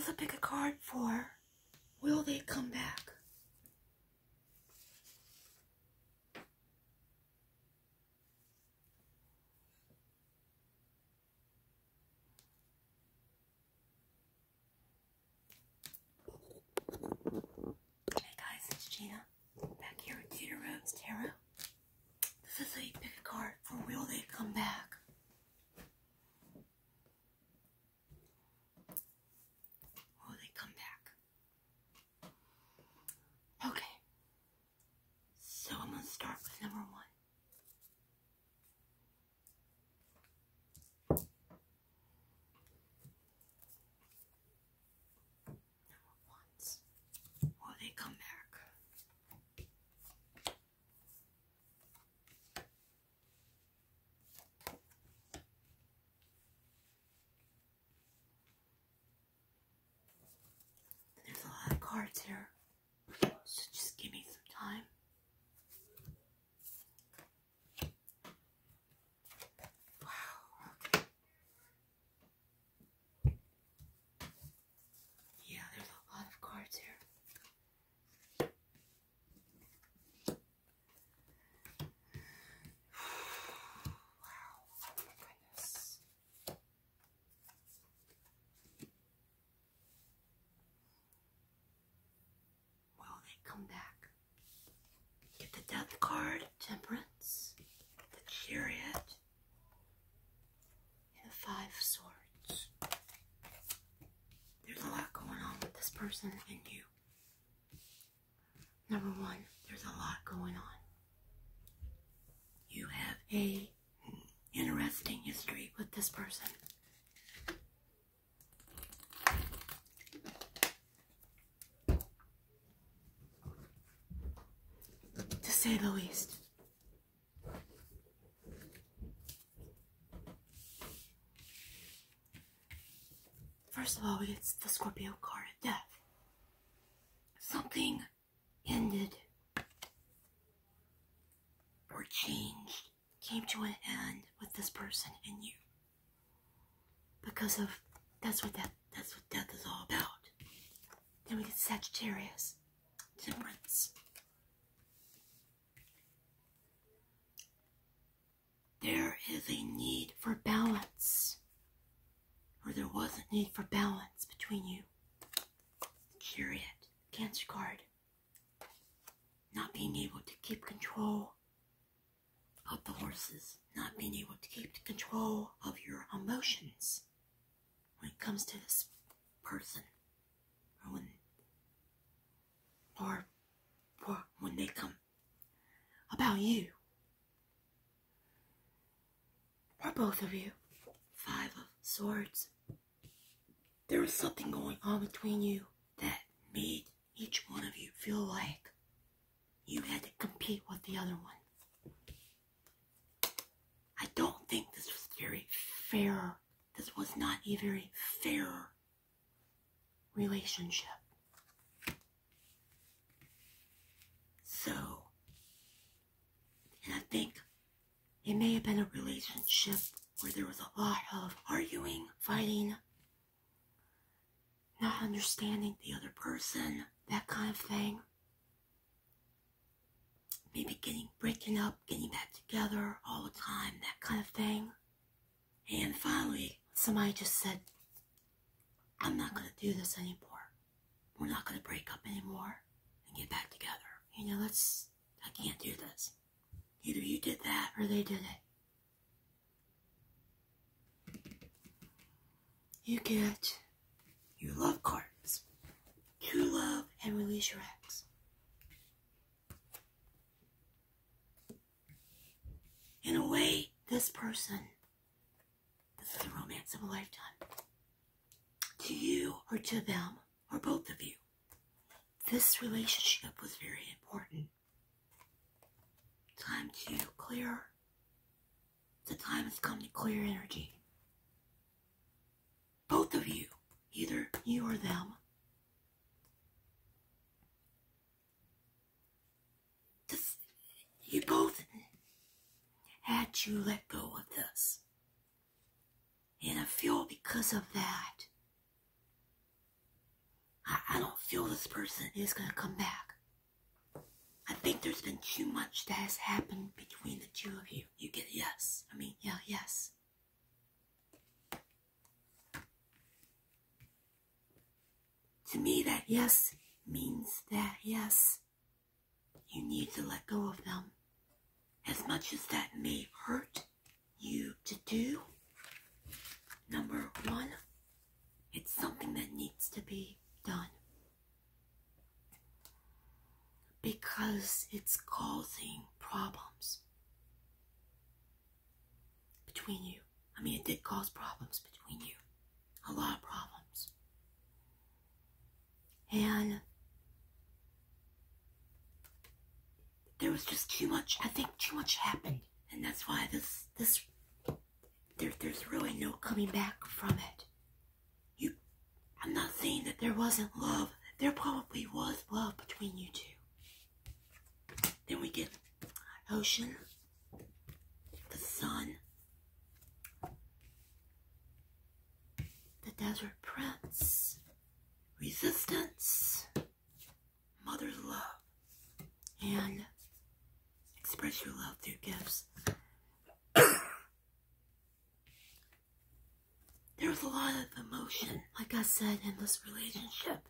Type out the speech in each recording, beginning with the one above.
also pick a card for will they come back? Hey guys, it's Gina, back here with Tudor Tarot. This is a pick a card for will they come back? Will they come back? Okay, so I'm going to start with number 1. Will they come back? There's a lot of cards here, so just give me some time. Wow, okay. Yeah, there's a lot of cards here. Come back. Get the Death card, Temperance, the Chariot, and the 5 Swords. There's a lot going on with this person and you. Number 1, there's a lot going on. You have a interesting history with this person. To say the least. First of all, we get the Scorpio card of Death. Something ended or changed, came to an end with this person and you. Because of that's what death is all about. Then we get Sagittarius, Temperance. There is a need for balance, or there was a need for balance between you. Chariot, Cancer card. Not being able to keep control of the horses, not being able to keep control of your emotions when it comes to this person, or when they come about you. Or both of you. 5 of Swords. There was something going on between you that made each one of you feel like you had to compete with the other one. I don't think this was very fair. This was not a very fair relationship. So, and I think it may have been a relationship where there was a lot of arguing, fighting, not understanding the other person, that kind of thing. Maybe breaking up, getting back together all the time, that kind of thing. And finally, somebody just said, I'm not going to do this anymore. We're not going to break up anymore and get back together. You know, I can't do this. Either you did that or they did it. You love cards. True love and release your ex. In a way, this person, this is a romance of a lifetime. To you or to them or both of you, this relationship was very important. Time to clear. The time has come to clear energy. Both of you, either you or them. You both had to let go of this. And I feel because of that, I don't feel this person is going to come back. I think there's been too much that has happened between the two of you. You get a yes. I mean, yeah, yes. To me, that yes means that yes, you need to let go of them. As much as that may hurt you to do, number one, it's something that needs to be done. Because it's causing problems between you. I mean, it did cause problems between you. A lot of problems. And there was just too much, I think too much happened. And that's why there's really no coming back from it. I'm not saying that there wasn't love. There probably was love between you two. Then we get ocean, the sun, the desert prince, resistance, mother's love, and express your love through gifts. There was a lot of emotion, like I said, in this relationship.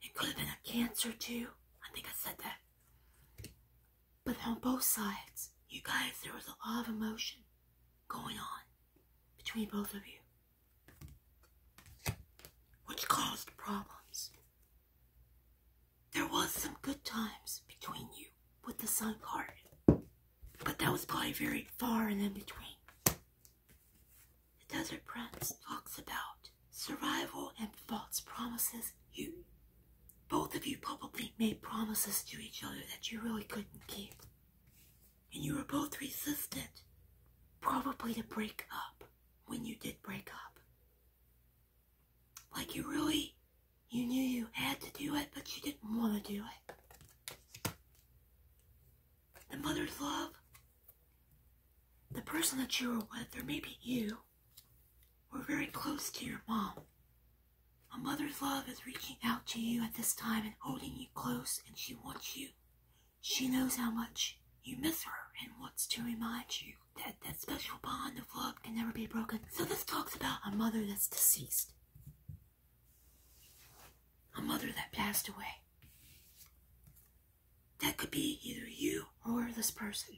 It could have been a Cancer too. I think I said that. But on both sides, you guys, there was a lot of emotion going on between both of you, which caused problems. There was some good times between you with the Sun card, but that was probably very far and in between. The Desert Prince talks about survival and false promises. Both of you probably made promises to each other that you really couldn't keep. And you were both resistant, probably to break up when you did break up. Like you knew you had to do it, but you didn't want to do it. The mother's love, the person that you were with, or maybe you, were very close to your mom. A mother's love is reaching out to you at this time and holding you close, and she wants you. She knows how much you miss her and wants to remind you that that special bond of love can never be broken. So this talks about a mother that's deceased. A mother that passed away. That could be either you or this person.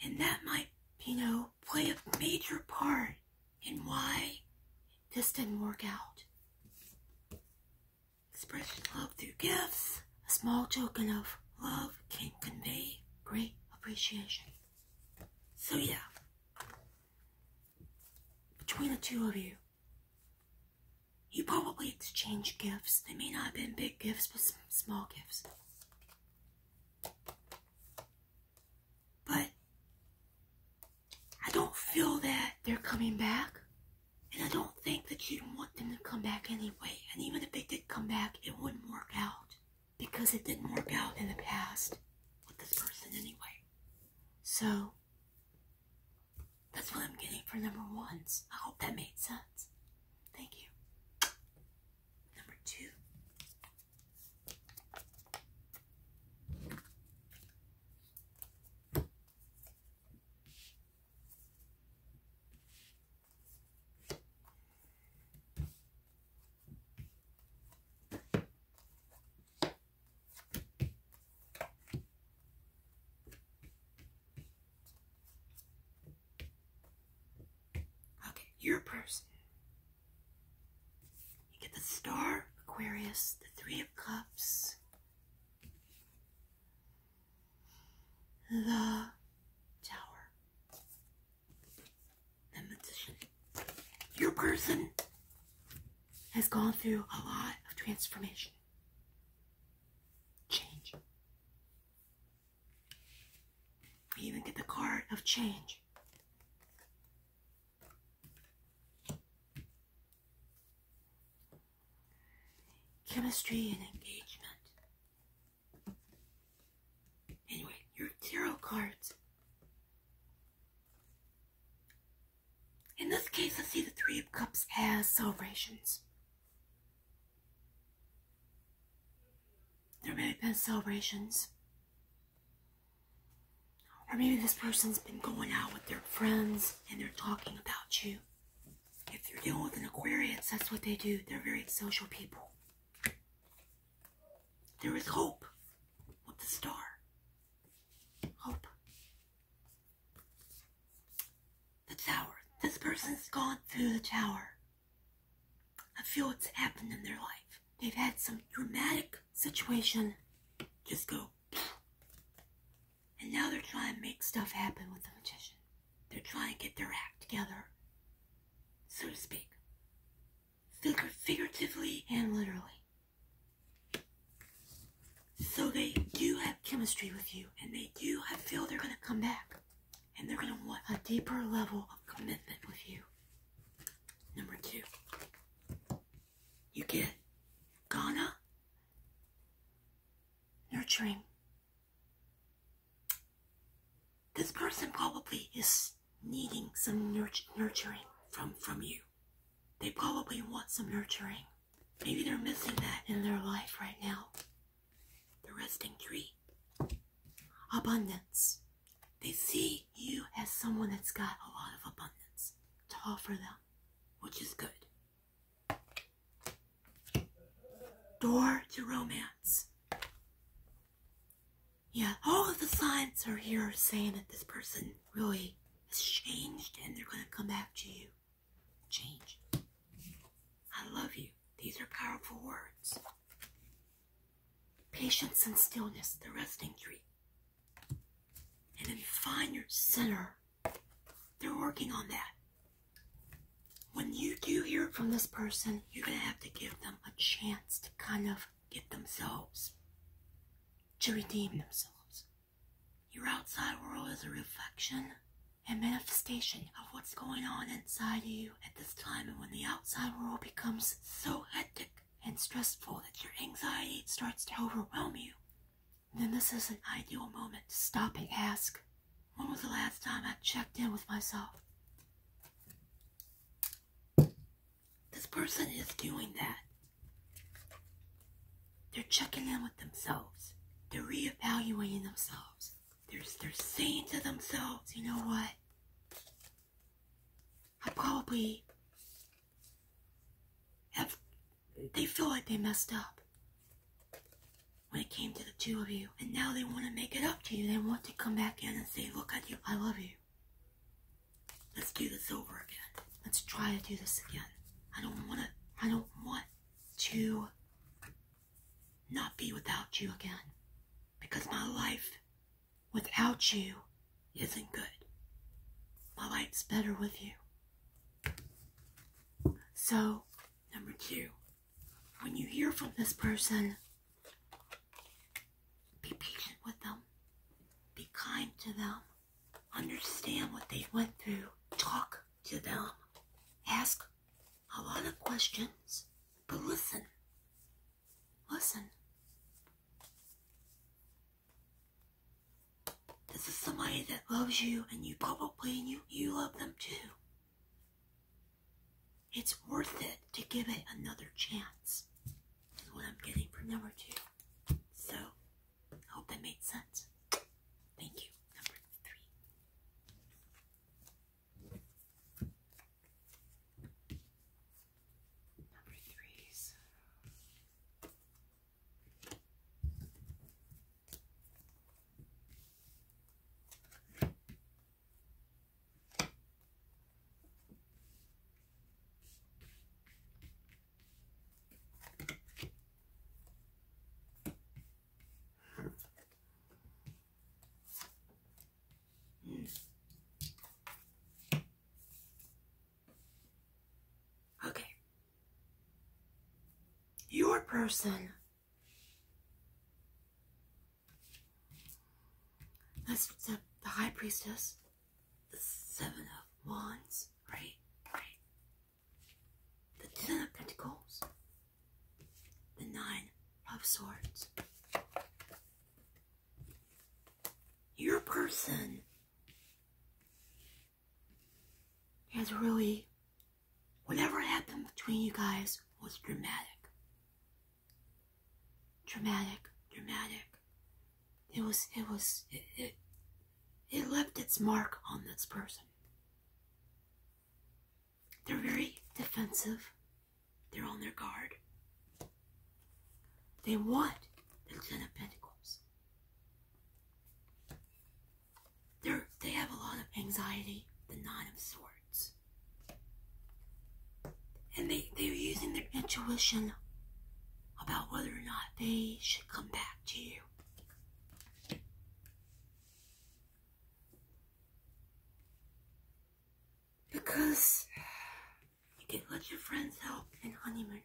And that might, play a major part in why this didn't work out. Express love through gifts. A small token of love can convey great appreciation. So yeah, between the two of you, you probably exchanged gifts. They may not have been big gifts, but some small gifts. But I don't feel that they're coming back. And I don't think that you'd want them to come back anyway. And even if they did come back, it wouldn't work out. Because it didn't work out in the past with this person anyway. So, that's what I'm getting for number ones. I hope that made sense. Thank you. Number two. Your person. You get the Star, Aquarius, the Three of Cups, the Tower, the Magician. Your person has gone through a lot of transformation, change. You even get the card of change. Chemistry and engagement. Anyway, your tarot cards. In this case, I see the Three of Cups as celebrations. have been celebrations. Or maybe this person's been going out with their friends and they're talking about you. If you're dealing with an Aquarius, that's what they do. They're very social people. There is hope with the star. Hope. The Tower. This person's gone through the Tower. I feel it's happened in their life. They've had some dramatic situation just go. And now they're trying to make stuff happen with the Magician. They're trying to get their act together, so to speak. Figuratively and literally. So they do have chemistry with you, and they do, I feel they're going to come back. And they're going to want a deeper level of commitment with you. Number 2. You get Gina. Nurturing. This person probably is needing some nurturing from you. They probably want some nurturing. Maybe they're missing that in their life right now. The resting tree. Abundance. They see you as someone that's got a lot of abundance to offer them, which is good. Door to romance. Yeah, all of the signs are here saying that this person really has changed and they're going to come back to you. Change. I love you. These are powerful words. Patience and stillness, the resting tree. And then find your center. They're working on that. When you do hear from this person, you're going to have to give them a chance to kind of get themselves, to redeem themselves. Your outside world is a reflection and manifestation of what's going on inside of you at this time. And when the outside world becomes so hectic and stressful that your anxiety starts to overwhelm you, then this is an ideal moment to stop and ask, when was the last time I checked in with myself? This person is doing that. They're checking in with themselves. They're reevaluating themselves. They're saying to themselves, you know what? I probably have, they feel like they messed up when it came to the two of you. And now they want to make it up to you. They want to come back in and say, look, I love you. Let's do this over again. Let's try to do this again. I don't want to not be without you again. Because my life without you isn't good. My life's better with you. So, number 2, when you hear from this person, be patient with them. Be kind to them. Understand what they went through. Talk to them. Ask a lot of questions, but listen. Listen. This is somebody that loves you, and you probably, you love them too. It's worth it to give it another chance, is what I'm getting for number 2. So, I hope that made sense. Thank you. Number 3. Number 3s. Okay. Your person, that's the High Priestess, the 7 of Wands, right? The 10 of Pentacles, the 9 of Swords. Your person has really, whatever happened between you guys was dramatic. Dramatic. traumatic. It left its mark on this person. They're very defensive. They're on their guard. They want the Ten of Pentacles. They have a lot of anxiety, the Nine of Swords. And they're using their intuition about whether or not they should come back to you. Because you can let your friends help in honeymoon.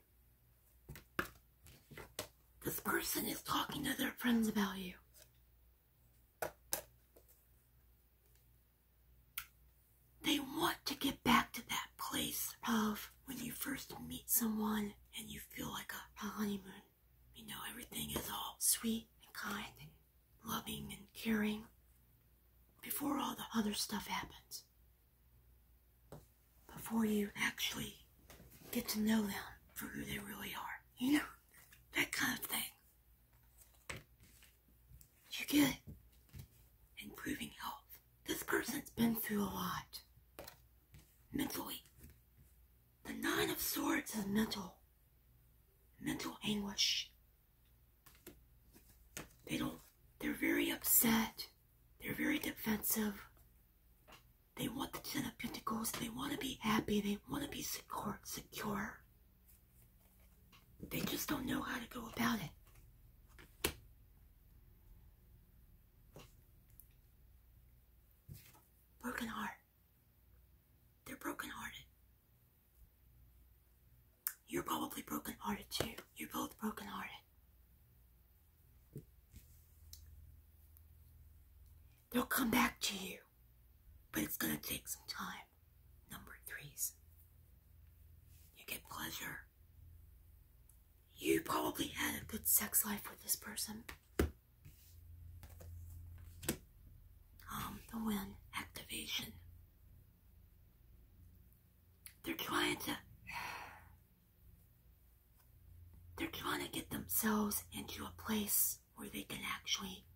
This person is talking to their friends about you. They want to get back to that place of when you first meet someone and you feel like a honeymoon. You know, everything is all sweet and kind and loving and caring before all the other stuff happens. Before you actually get to know them for who they really are. You know, that kind of thing. You get improving health. This person's been through a lot. Mentally. The Nine of Swords is mental anguish. They're very upset. They're very defensive. They want the Ten of Pentacles. They want to be happy. They want to be secure. They just don't know how to go about it. Broken heart. They're brokenhearted. You're probably brokenhearted too. You're both brokenhearted. They'll come back to you, but it's going to take some time. Number 3s. You get pleasure. You probably had a good sex life with this person. The Wind activation. They're trying to get themselves into a place where they can actually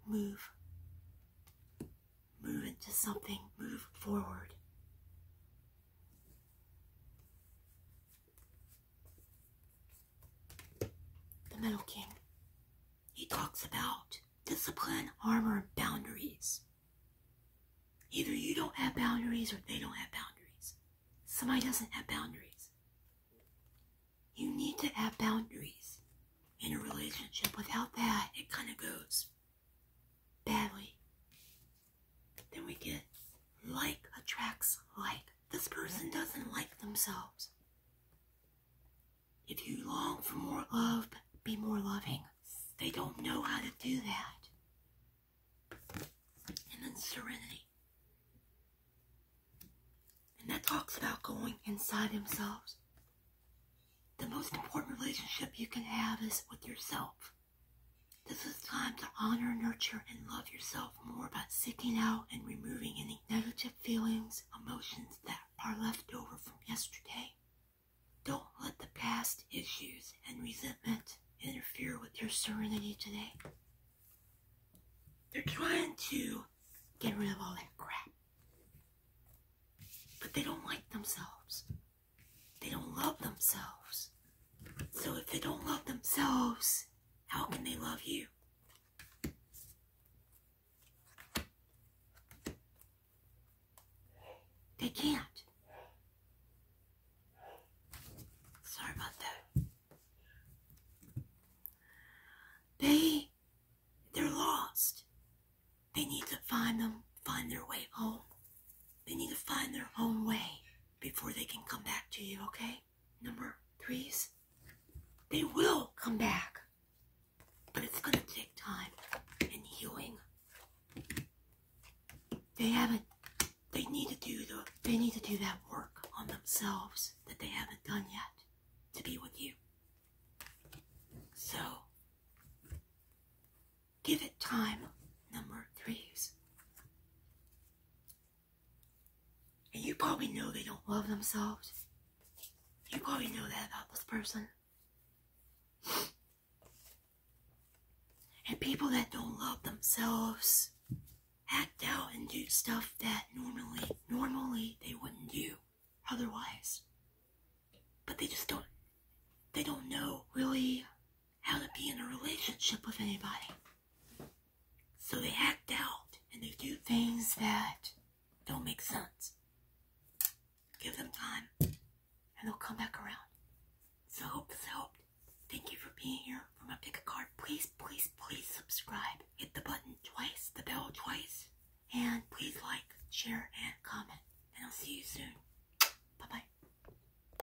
move into something, move forward. The Middle King. He talks about discipline, armor, and boundaries. Either you don't have boundaries or they don't have boundaries. Somebody doesn't have boundaries. You need to have boundaries in a relationship. Without that, it kind of goes badly. Then we get like attracts like. This person doesn't like themselves. If you long for more love, be more loving. They don't know how to do that. And then serenity. And that talks about going inside themselves. The most important relationship you can have is with yourself. This is time to honor, nurture, and love yourself more by seeking out and removing any negative feelings, emotions that are left over from yesterday. Don't let the past issues and resentment interfere with your serenity today. They're trying to get rid of all that crap. But they don't like themselves. They don't love themselves. So if they don't love themselves, how can they love you? They can't. Sorry about that. They're lost. They need to find their way home. They need to find their own way before they can come back to you, okay? Number 3s. They will come back. But it's going to take time and healing. They need to do that work on themselves that they haven't done yet to be with you. So, give it time, number 3s. And you probably know they don't love themselves. You probably know that about this person. people that don't love themselves act out and do stuff that normally they wouldn't do otherwise. But they just don't know really how to be in a relationship with anybody. So they act out and they do things that don't make sense.